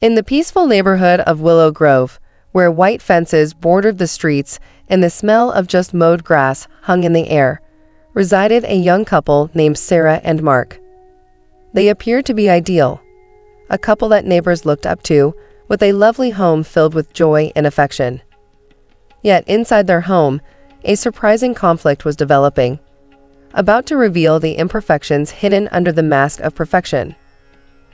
In the peaceful neighborhood of Willow Grove, where white fences bordered the streets and the smell of just mowed grass hung in the air, resided a young couple named Sarah and Mark. They appeared to be ideal, a couple that neighbors looked up to, with a lovely home filled with joy and affection. Yet inside their home, a surprising conflict was developing, about to reveal the imperfections hidden under the mask of perfection.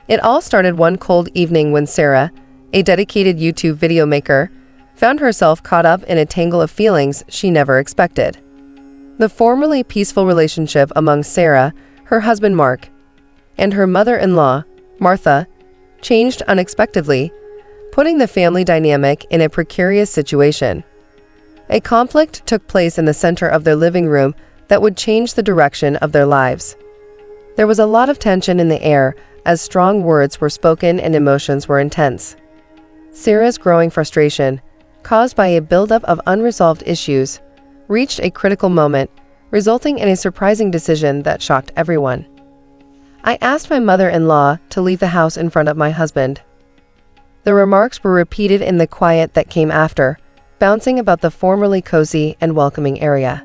It all started one cold evening when Sarah, a dedicated YouTube video maker, found herself caught up in a tangle of feelings she never expected. The formerly peaceful relationship among Sarah, her husband Mark, and her mother-in-law, Martha, changed unexpectedly, putting the family dynamic in a precarious situation. A conflict took place in the center of their living room that would change the direction of their lives. There was a lot of tension in the air as strong words were spoken and emotions were intense. Sarah's growing frustration, caused by a buildup of unresolved issues, reached a critical moment, resulting in a surprising decision that shocked everyone. "I asked my mother-in-law to leave the house in front of my husband." The remarks were repeated in the quiet that came after, bouncing about the formerly cozy and welcoming area.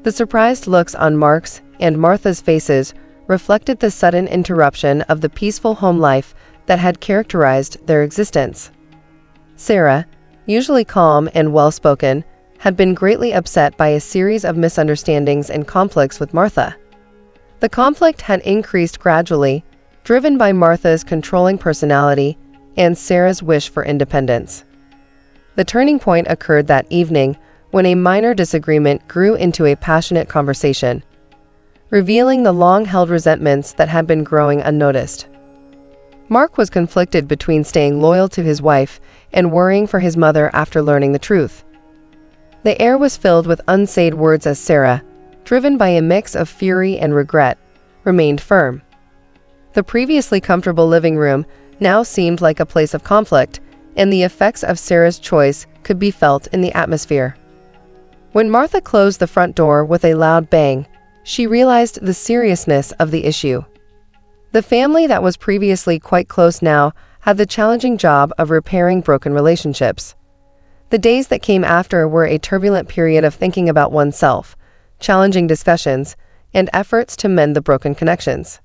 The surprised looks on Mark's and Martha's faces reflected the sudden interruption of the peaceful home life that had characterized their existence. Sarah, usually calm and well-spoken, had been greatly upset by a series of misunderstandings and conflicts with Martha. The conflict had increased gradually, driven by Martha's controlling personality and Sarah's wish for independence. The turning point occurred that evening when a minor disagreement grew into a passionate conversation, revealing the long-held resentments that had been growing unnoticed. Mark was conflicted between staying loyal to his wife and worrying for his mother after learning the truth. The air was filled with unsaid words as Sarah, driven by a mix of fury and regret, remained firm. The previously comfortable living room now seemed like a place of conflict, and the effects of Sarah's choice could be felt in the atmosphere. When Martha closed the front door with a loud bang, she realized the seriousness of the issue. The family that was previously quite close now had the challenging job of repairing broken relationships. The days that came after were a turbulent period of thinking about oneself, challenging discussions, and efforts to mend the broken connections.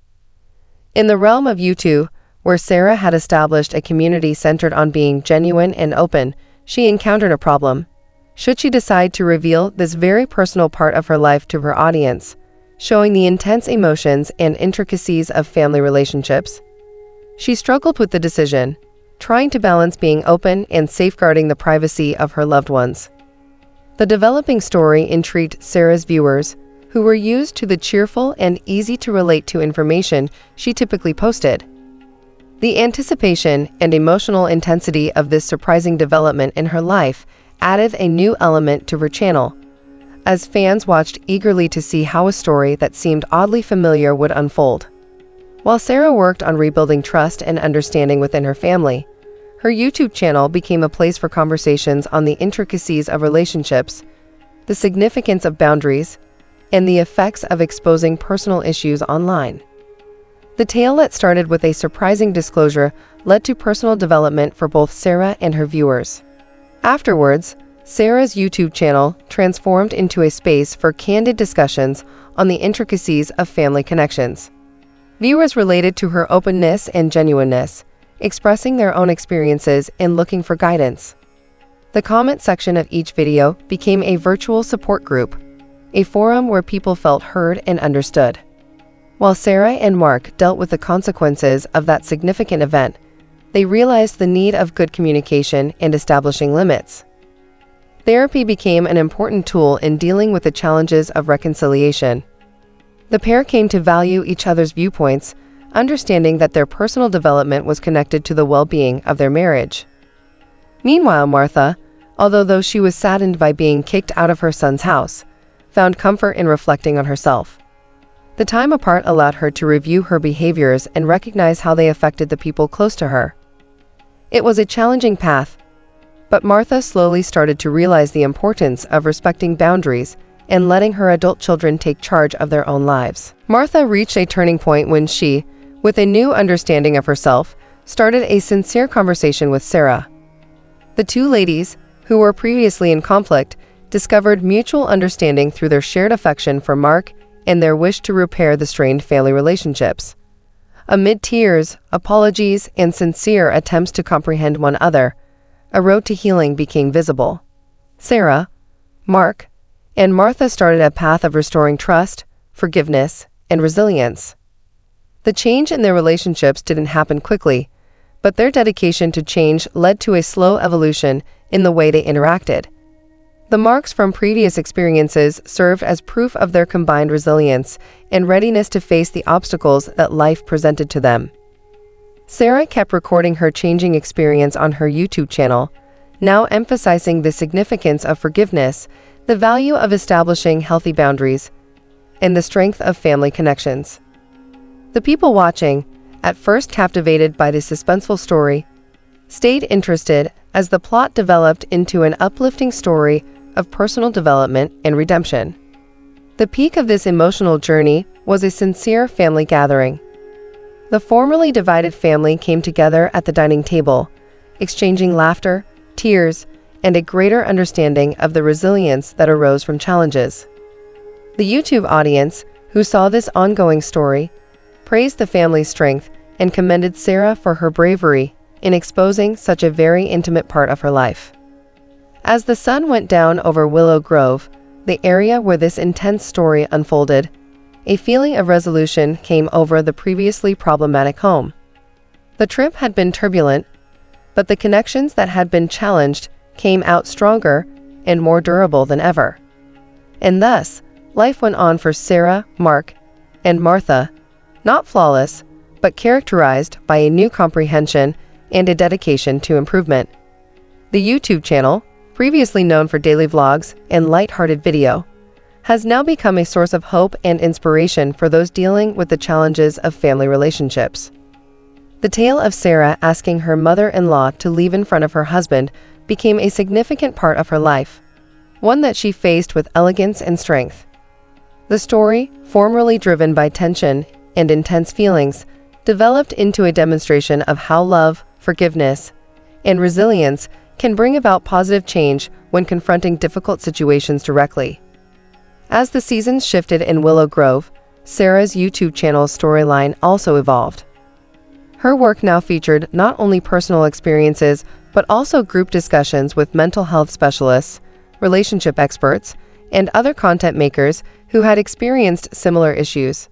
In the realm of YouTube, where Sarah had established a community centered on being genuine and open, she encountered a problem. Should she decide to reveal this very personal part of her life to her audience, showing the intense emotions and intricacies of family relationships? She struggled with the decision, trying to balance being open and safeguarding the privacy of her loved ones. The developing story intrigued Sarah's viewers, who were used to the cheerful and easy-to-relate-to information she typically posted. The anticipation and emotional intensity of this surprising development in her life added a new element to her channel, as fans watched eagerly to see how a story that seemed oddly familiar would unfold. While Sarah worked on rebuilding trust and understanding within her family, her YouTube channel became a place for conversations on the intricacies of relationships, the significance of boundaries, and the effects of exposing personal issues online. The tale that started with a surprising disclosure led to personal development for both Sarah and her viewers. Afterwards, Sarah's YouTube channel transformed into a space for candid discussions on the intricacies of family connections. Viewers related to her openness and genuineness, expressing their own experiences and looking for guidance. The comment section of each video became a virtual support group, a forum where people felt heard and understood. While Sarah and Mark dealt with the consequences of that significant event, they realized the need of good communication and establishing limits. Therapy became an important tool in dealing with the challenges of reconciliation. The pair came to value each other's viewpoints, understanding that their personal development was connected to the well-being of their marriage. Meanwhile, Martha, although she was saddened by being kicked out of her son's house, found comfort in reflecting on herself. The time apart allowed her to review her behaviors and recognize how they affected the people close to her. It was a challenging path, but Martha slowly started to realize the importance of respecting boundaries and letting her adult children take charge of their own lives. Martha reached a turning point when she, with a new understanding of herself, started a sincere conversation with Sarah. The two ladies, who were previously in conflict, discovered mutual understanding through their shared affection for Mark and their wish to repair the strained family relationships. Amid tears, apologies, and sincere attempts to comprehend one another, a road to healing became visible. Sarah, Mark, and Martha started a path of restoring trust, forgiveness, and resilience. The change in their relationships didn't happen quickly, but their dedication to change led to a slow evolution in the way they interacted. The marks from previous experiences served as proof of their combined resilience and readiness to face the obstacles that life presented to them. Sarah kept recording her changing experience on her YouTube channel, now emphasizing the significance of forgiveness, the value of establishing healthy boundaries, and the strength of family connections. The people watching, at first captivated by the suspenseful story, stayed interested as the plot developed into an uplifting story of personal development and redemption. The peak of this emotional journey was a sincere family gathering. The formerly divided family came together at the dining table, exchanging laughter, tears, and a greater understanding of the resilience that arose from challenges. The YouTube audience, who saw this ongoing story, praised the family's strength and commended Sarah for her bravery in exposing such a very intimate part of her life. As the sun went down over Willow Grove, the area where this intense story unfolded, a feeling of resolution came over the previously problematic home. The trip had been turbulent, but the connections that had been challenged came out stronger and more durable than ever. And thus, life went on for Sarah, Mark, and Martha, not flawless, but characterized by a new comprehension and a dedication to improvement. The YouTube channel, previously known for daily vlogs and light-hearted video, has now become a source of hope and inspiration for those dealing with the challenges of family relationships. The tale of Sarah asking her mother-in-law to leave in front of her husband became a significant part of her life, one that she faced with elegance and strength. The story, formerly driven by tension and intense feelings, developed into a demonstration of how love, forgiveness, and resilience can bring about positive change when confronting difficult situations directly. As the seasons shifted in Willow Grove, Sarah's YouTube channel's storyline also evolved. Her work now featured not only personal experiences, but also group discussions with mental health specialists, relationship experts, and other content makers who had experienced similar issues.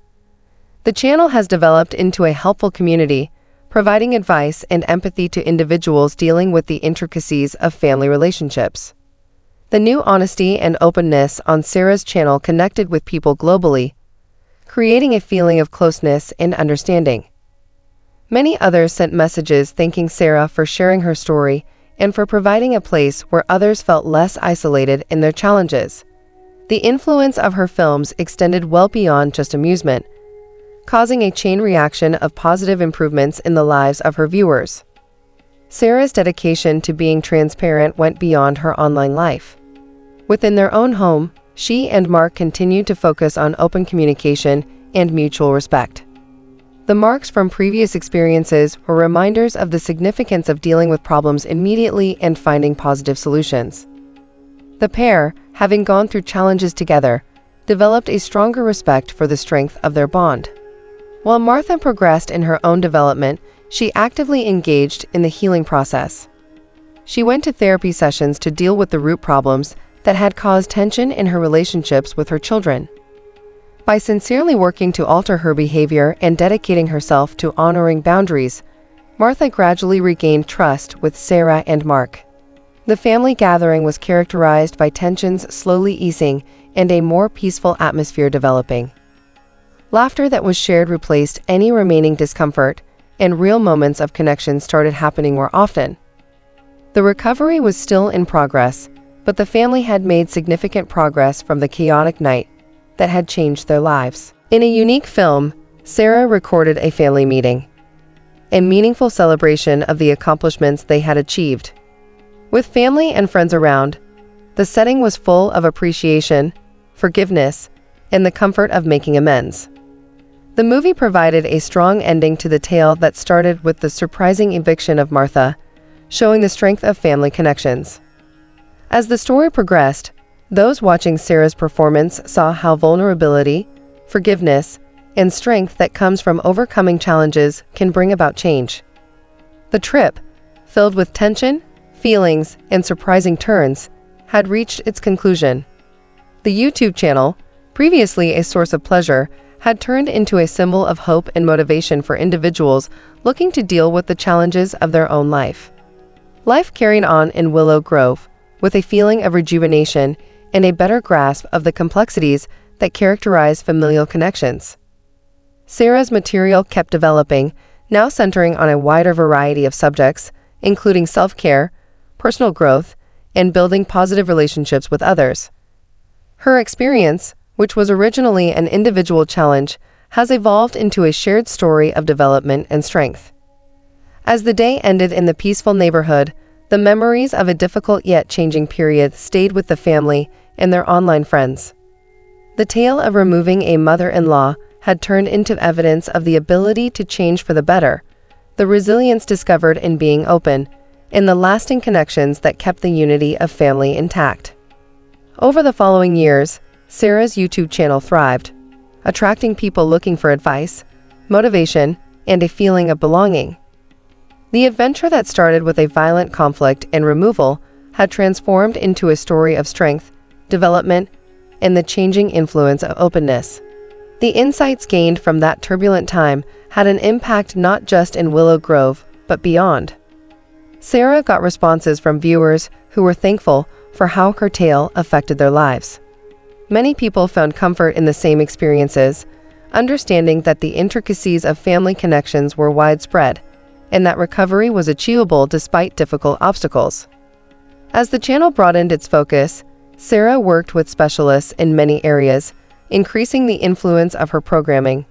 The channel has developed into a helpful community, providing advice and empathy to individuals dealing with the intricacies of family relationships. The new honesty and openness on Sarah's channel connected with people globally, creating a feeling of closeness and understanding. Many others sent messages thanking Sarah for sharing her story and for providing a place where others felt less isolated in their challenges. The influence of her films extended well beyond just amusement, causing a chain reaction of positive improvements in the lives of her viewers. Sarah's dedication to being transparent went beyond her online life. Within their own home, she and Mark continued to focus on open communication and mutual respect. The marks from previous experiences were reminders of the significance of dealing with problems immediately and finding positive solutions. The pair, having gone through challenges together, developed a stronger respect for the strength of their bond. While Martha progressed in her own development, she actively engaged in the healing process. She went to therapy sessions to deal with the root problems that had caused tension in her relationships with her children. By sincerely working to alter her behavior and dedicating herself to honoring boundaries, Martha gradually regained trust with Sarah and Mark. The family gathering was characterized by tensions slowly easing and a more peaceful atmosphere developing. Laughter that was shared replaced any remaining discomfort, and real moments of connection started happening more often. The recovery was still in progress, but the family had made significant progress from the chaotic night that had changed their lives. In a unique film, Sarah recorded a family meeting, a meaningful celebration of the accomplishments they had achieved. With family and friends around, the setting was full of appreciation, forgiveness, and the comfort of making amends. The movie provided a strong ending to the tale that started with the surprising eviction of Martha, showing the strength of family connections. As the story progressed, those watching Sarah's performance saw how vulnerability, forgiveness, and strength that comes from overcoming challenges can bring about change. The trip, filled with tension, feelings, and surprising turns, had reached its conclusion. The YouTube channel, previously a source of pleasure, had turned into a symbol of hope and motivation for individuals looking to deal with the challenges of their own life. Life carried on in Willow Grove, with a feeling of rejuvenation and a better grasp of the complexities that characterize familial connections. Sarah's material kept developing, now centering on a wider variety of subjects, including self-care, personal growth, and building positive relationships with others. Her experience, which was originally an individual challenge, has evolved into a shared story of development and strength. As the day ended in the peaceful neighborhood, the memories of a difficult yet changing period stayed with the family and their online friends. The tale of removing a mother-in-law had turned into evidence of the ability to change for the better, the resilience discovered in being open, and the lasting connections that kept the unity of family intact. Over the following years, Sarah's YouTube channel thrived, attracting people looking for advice, motivation, and a feeling of belonging. The adventure that started with a violent conflict and removal had transformed into a story of strength, development, and the changing influence of openness. The insights gained from that turbulent time had an impact not just in Willow Grove, but beyond. Sarah got responses from viewers who were thankful for how her tale affected their lives. Many people found comfort in the same experiences, understanding that the intricacies of family connections were widespread, and that recovery was achievable despite difficult obstacles. As the channel broadened its focus, Sarah worked with specialists in many areas, increasing the influence of her programming.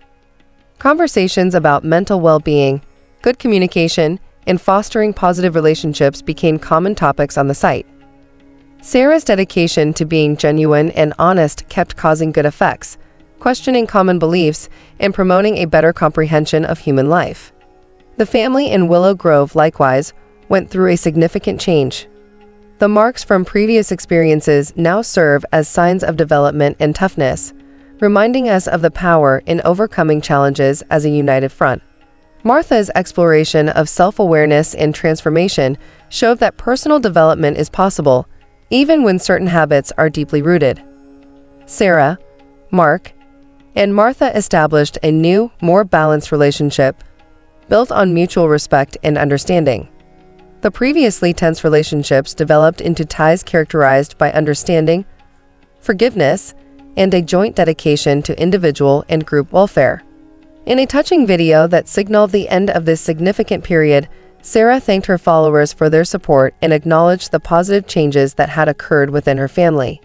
Conversations about mental well-being, good communication, and fostering positive relationships became common topics on the site. Sarah's dedication to being genuine and honest kept causing good effects, questioning common beliefs and promoting a better comprehension of human life. The family in Willow Grove likewise went through a significant change. The marks from previous experiences now serve as signs of development and toughness, reminding us of the power in overcoming challenges as a united front. Martha's exploration of self-awareness and transformation showed that personal development is possible, even when certain habits are deeply rooted. Sarah, Mark, and Martha established a new, more balanced relationship, built on mutual respect and understanding. The previously tense relationships developed into ties characterized by understanding, forgiveness, and a joint dedication to individual and group welfare. In a touching video that signaled the end of this significant period, Sarah thanked her followers for their support and acknowledged the positive changes that had occurred within her family.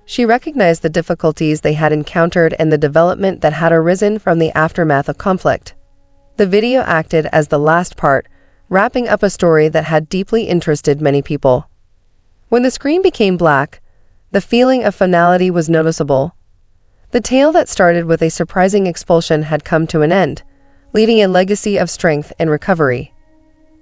She recognized the difficulties they had encountered and the development that had arisen from the aftermath of conflict. The video acted as the last part, wrapping up a story that had deeply interested many people. When the screen became black, the feeling of finality was noticeable. The tale that started with a surprising expulsion had come to an end, leaving a legacy of strength and recovery.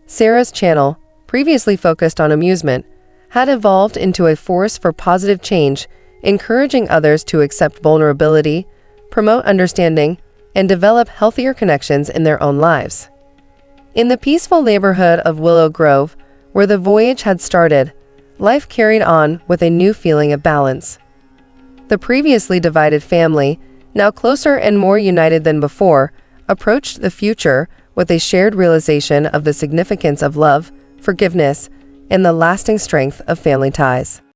Sarah's channel, previously focused on amusement, had evolved into a force for positive change, encouraging others to accept vulnerability, promote understanding, and develop healthier connections in their own lives. In the peaceful neighborhood of Willow Grove, where the voyage had started, life carried on with a new feeling of balance. The previously divided family, now closer and more united than before, approached the future with a shared realization of the significance of love, forgiveness, and the lasting strength of family ties.